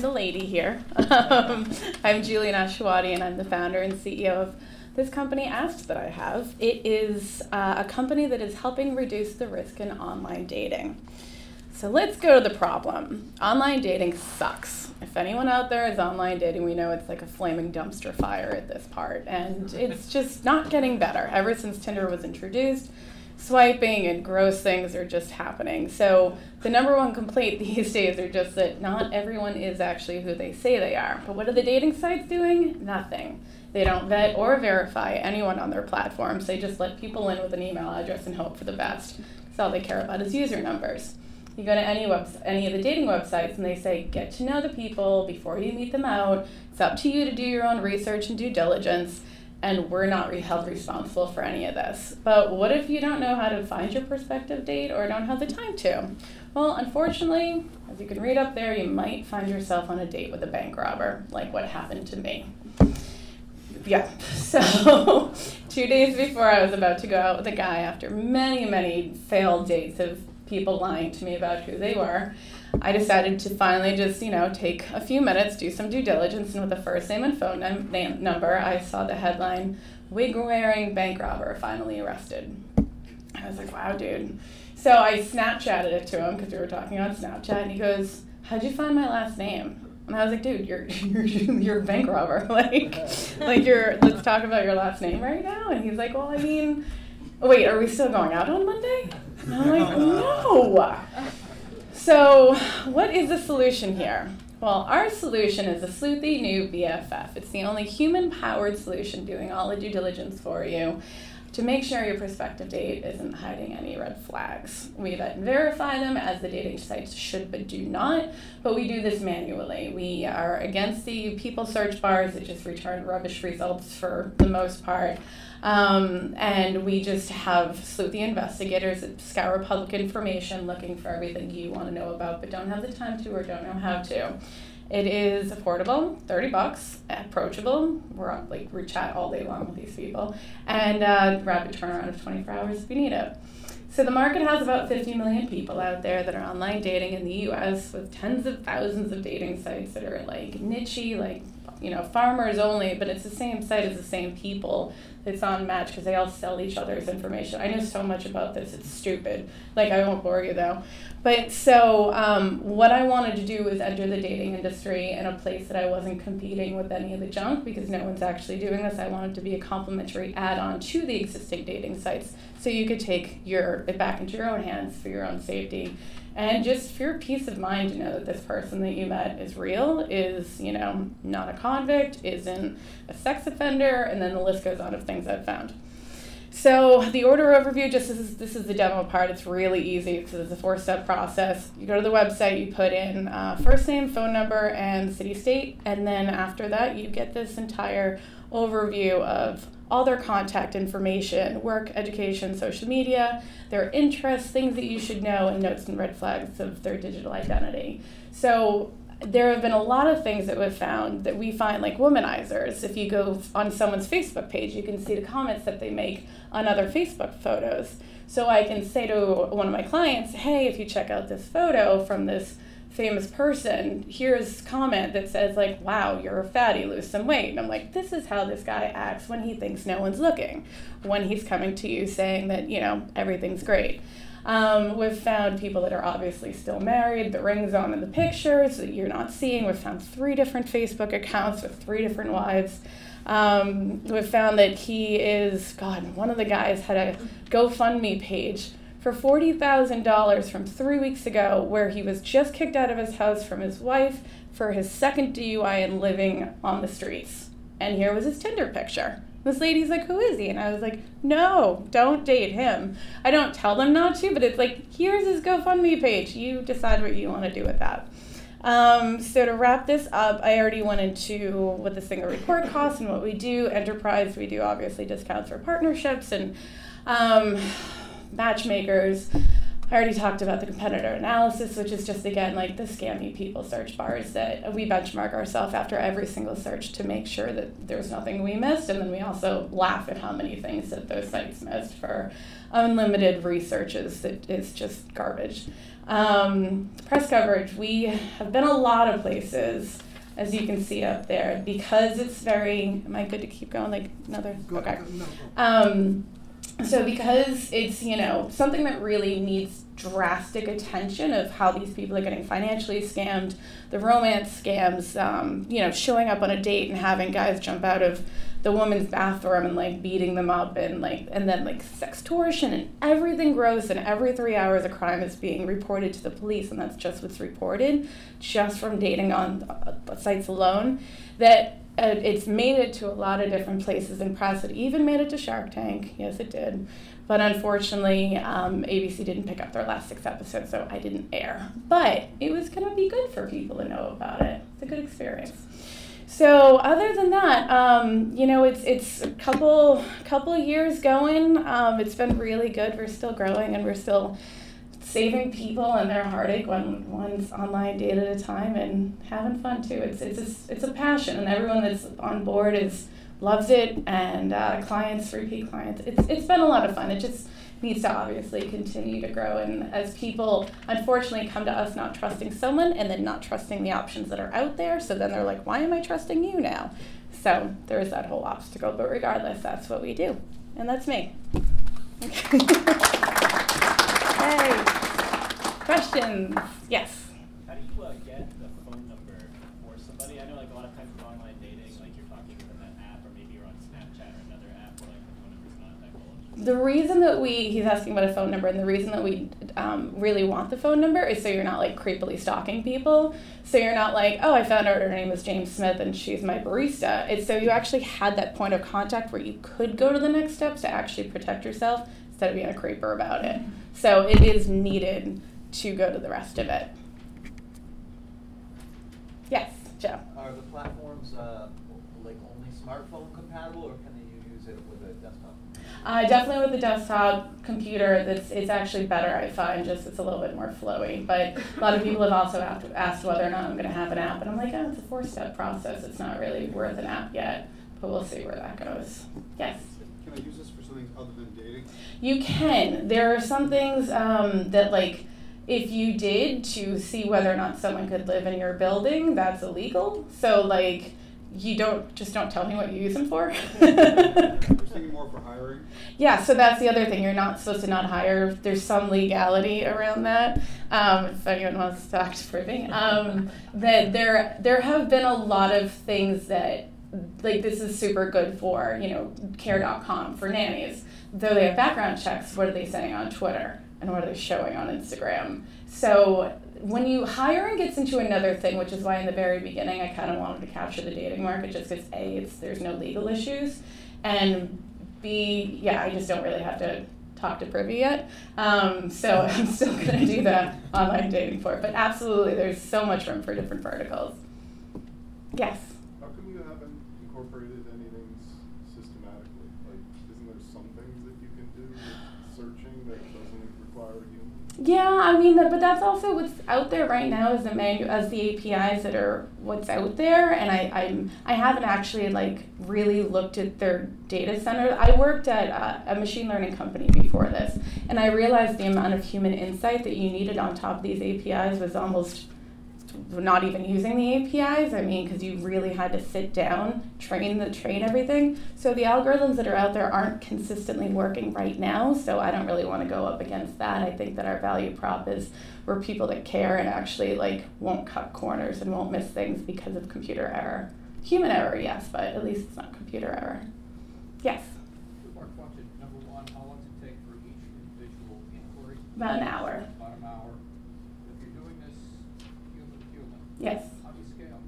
the lady here. I'm Julie Nashawaty, and I'm the founder and CEO of this company, Aste, that I have. It is a company that is helping reduce the risk in online dating. So let's go to the problem. Online dating sucks. If anyone out there is online dating, we know it's like a flaming dumpster fire at this part, and it's just not getting better. Ever since Tinder was introduced, swiping and gross things are just happening. So the number one complaint these days are just that not everyone is actually who they say they are. But what are the dating sites doing? Nothing. They don't vet or verify anyone on their platforms. They just let people in with an email address and hope for the best. That's all they care about is user numbers. You go to any of the dating websites and they say, get to know the people before you meet them out. It's up to you to do your own research and due diligence, and we're not held responsible for any of this. But what if you don't know how to find your prospective date or don't have the time to? Well, unfortunately, as you can read up there, you might find yourself on a date with a bank robber, like what happened to me. Yeah, so 2 days before I was about to go out with a guy after many, many failed dates of people lying to me about who they were, I decided to finally just, take a few minutes, do some due diligence, and with the first name and phone number, I saw the headline, wig-wearing bank robber finally arrested. I was like, wow, dude. So I Snapchatted it to him, because we were talking on Snapchat, and he goes, how'd you find my last name? And I was like, dude, you're a bank robber. let's talk about your last name right now. And he's like, well, wait, are we still going out on Monday? And I'm like, no. So what is the solution here? Well, our solution is a sleuthy new BFF. It's the only human-powered solution doing all the due diligence for you to make sure your prospective date isn't hiding any red flags. We vet and verify them as the dating sites should but do not, but we do this manually. We are against the people search bars that just return rubbish results for the most part. And we just have sleuthy investigators that scour public information looking for everything you want to know about but don't have the time to or don't know how to. It is affordable, $30, approachable. We chat all day long with these people, and rapid turnaround of 24 hours if you need it. So the market has about 50 million people out there that are online dating in the U.S. with tens of thousands of dating sites that are niche-y, farmers only, but it's the same site as the same people. It's on Match because they all sell each other's information. I know so much about this, it's stupid. I won't bore you though. But so what I wanted to do was enter the dating industry in a place that I wasn't competing with any of the junk because no one's actually doing this. I wanted to be a complementary add-on to the existing dating sites so you could take it back into your own hands for your own safety. And just for your peace of mind to know that this person that you met is real, is, not a convict, isn't a sex offender, and then the list goes on of things I've found. So the order overview, this is the demo part. It's really easy because it's a 4-step process. You go to the website, you put in first name, phone number, and city, state, and then after that you get this entire overview of all their contact information, work, education, social media, their interests, things that you should know, and notes and red flags of their digital identity. So there have been a lot of things that we've found that we find like womanizers. If you go on someone's Facebook page, you can see the comments that they make on other Facebook photos. So I can say to one of my clients, hey, if you check out this photo from this famous person, here's a comment that says wow, you're a fatty, lose some weight. And I'm like, this is how this guy acts when he thinks no one's looking, when he's coming to you saying that, everything's great. We've found people that are obviously still married, the ring's on in the pictures that you're not seeing. We've found 3 different Facebook accounts with 3 different wives. We've found that he is, one of the guys had a GoFundMe page for $40,000 from 3 weeks ago where he was just kicked out of his house from his wife for his second DUI and living on the streets. And here was his Tinder picture. This lady's like, who is he? And I was like, no, don't date him. I don't tell them not to, but it's here's his GoFundMe page. You decide what you want to do with that. So to wrap this up, I already went into what the single report costs and what we do. Enterprise, we do obviously discounts for partnerships and matchmakers. I already talked about the competitor analysis, which is just, again, the scammy people search bars that we benchmark ourselves after every single search to make sure that there's nothing we missed, and then we also laugh at how many things that those sites missed for unlimited researches that is just garbage. Press coverage. We have been a lot of places, as you can see up there, because it's very, am I good to keep going? Like another, okay. So because it's, you know, something that really needs drastic attention of how these people are getting financially scammed, the romance scams, you know, showing up on a date and having guys jump out of the woman's bathroom and like beating them up and then like sextortion and everything gross, and every 3 hours a crime is being reported to the police, and that's just what's reported just from dating on sites alone. That it's made it to a lot of different places in press. It even made it to Shark Tank. Yes, it did. But unfortunately, ABC didn't pick up their last 6 episodes, so I didn't air. But it was going to be good for people to know about it. It's a good experience. So other than that, you know, it's a couple years going. It's been really good. We're still growing, and we're still saving people and their heartache one online date at a time, and having fun too. It's a passion, and everyone that's on board loves it, and clients, repeat clients. It's been a lot of fun. It just needs to obviously continue to grow, and as people unfortunately come to us not trusting someone and then not trusting the options that are out there, so then they're like, why am I trusting you now? So there is that whole obstacle, but regardless, that's what we do, and that's me. Hey, questions? Yes. How do you get the phone number for somebody? I know like a lot of times with online dating, like you're talking within that app, or maybe you're on Snapchat or another app where like the phone number's not that cool. The reason that he's asking about a phone number, and the reason that we really want the phone number is so you're not like creepily stalking people. So you're not like, oh, I found out her name was James Smith and she's my barista. It's so you actually had that point of contact where you could go to the next steps to actually protect yourself instead of being a creeper about it. So it is needed to go to the rest of it. Yes, Joe. Are the platforms like only smartphone compatible, or can you use it with a desktop? Definitely with the desktop computer, it's actually better, I find, just it's a little bit more flowy. But a lot of people have also asked whether or not I'm going to have an app, and I'm like, oh, it's a 4-step process. It's not really worth an app yet, but we'll see where that goes. Yes? Can I use this for something other than dating? You can. There are some things that, like, if you did to see whether or not someone could live in your building, that's illegal. So, like, you don't tell me what you use them for. We're thinking more for hiring. Yeah, so that's the other thing. You're not supposed to not hire. There's some legality around that. If anyone wants to talk to Privy, that there have been a lot of things that, like, this is super good for, you know, care.com for nannies. Though they have background checks, what are they saying on Twitter? And what are they showing on Instagram? So when you hiring gets into another thing, which is why in the very beginning I kind of wanted to capture the dating market, just because A, there's no legal issues, and B, yeah, I just don't really have to talk to Privy yet. So I'm still going to do the online dating for it. But absolutely, there's so much room for different verticals. Yes? How come you haven't incorporated anything systematically? Like, isn't there some things that you can do with searching that doesn't require a human? Yeah, I mean, but that's also what's out there right now is the APIs that are what's out there, and I haven't actually like really looked at their data center. I worked at a machine learning company before this, and I realized the amount of human insight that you needed on top of these APIs was almost not even using the APIs. I mean, because you really had to sit down, train everything. So the algorithms that are out there aren't consistently working right now, so I don't really want to go up against that. I think that our value prop is we're people that care and actually like won't cut corners and won't miss things because of computer error. Human error, yes, but at least it's not computer error. Yes? Two-part question. Number one, how long does it take for each individual inquiry? About an hour. About an hour. If you're doing this human to human, Yes. how do you scale?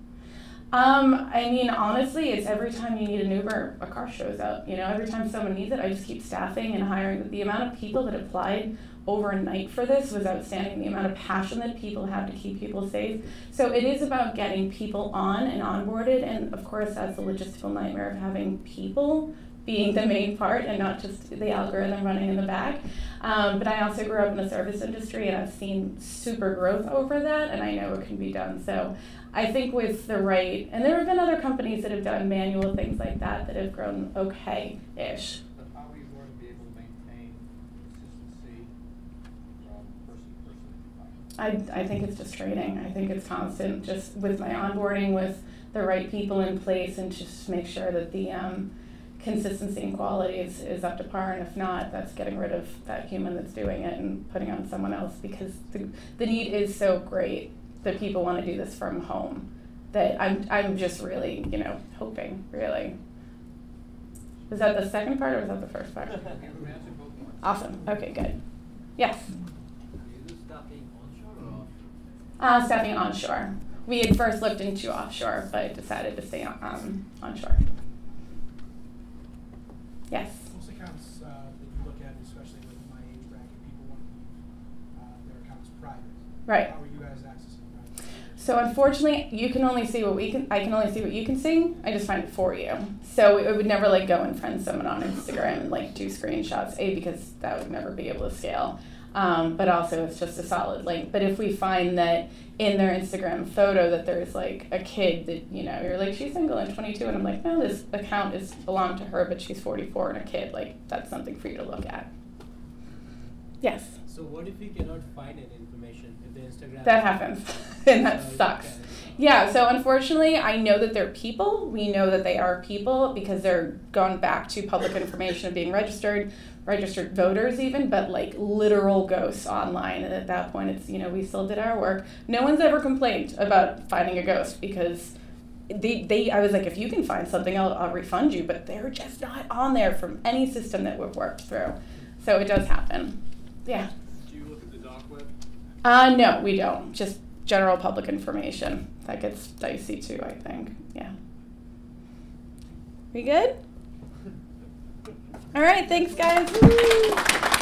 I mean, honestly, it's every time you need an Uber, a car shows up. You know, every time someone needs it, I just keep staffing and hiring. The amount of people that applied overnight for this was outstanding. The amount of passion that people have to keep people safe. So it is about getting people on and onboarded, and of course, that's the logistical nightmare of having people being the main part and not just the algorithm running in the back. But I also grew up in the service industry, and I've seen super growth over that, and I know it can be done. So I think with the right, and there have been other companies that have done manual things like that that have grown okay-ish. But how are you going to be able to maintain consistency from person to person? I think it's just training. I think it's constant, just with my onboarding, with the right people in place, and just make sure that the consistency and quality is up to par, and if not, that's getting rid of that human that's doing it and putting on someone else, because the need is so great that people want to do this from home, that I'm just really, hoping, really. Was that the second part or was that the first part? Awesome. Okay, good. Yes? Is staffing onshore or offshore? Staffing onshore. We had first looked into offshore, but decided to stay onshore. Yes? Most accounts that you look at, especially with my age bracket, people want to keep their accounts private. Right. How are you guys accessing private? So unfortunately, you can only see what I can only see what you can see. I just find it for you. So it would never go and friend someone on Instagram and do screenshots. Because that would never be able to scale. But also it's just a solid link. But if we find that in their Instagram photo that there's a kid that, you're she's single and 22, and I'm no, this account belonged to her, but she's 44 and a kid, that's something for you to look at. Yes? So what if we cannot find any information if the Instagram? That happens, and that sucks. Yeah, so unfortunately, I know that they're people. We know that they are people because they're gone back to public information of being registered voters even, but literal ghosts online. And at that point, it's, we still did our work. No one's ever complained about finding a ghost because I was if you can find something, I'll refund you, but they're just not on there from any system that we've worked through. So it does happen. Yeah. Do you look at the doc web? No, we don't. Just general public information. That gets dicey too, I think. Yeah. We good? All right, thanks guys. Woo!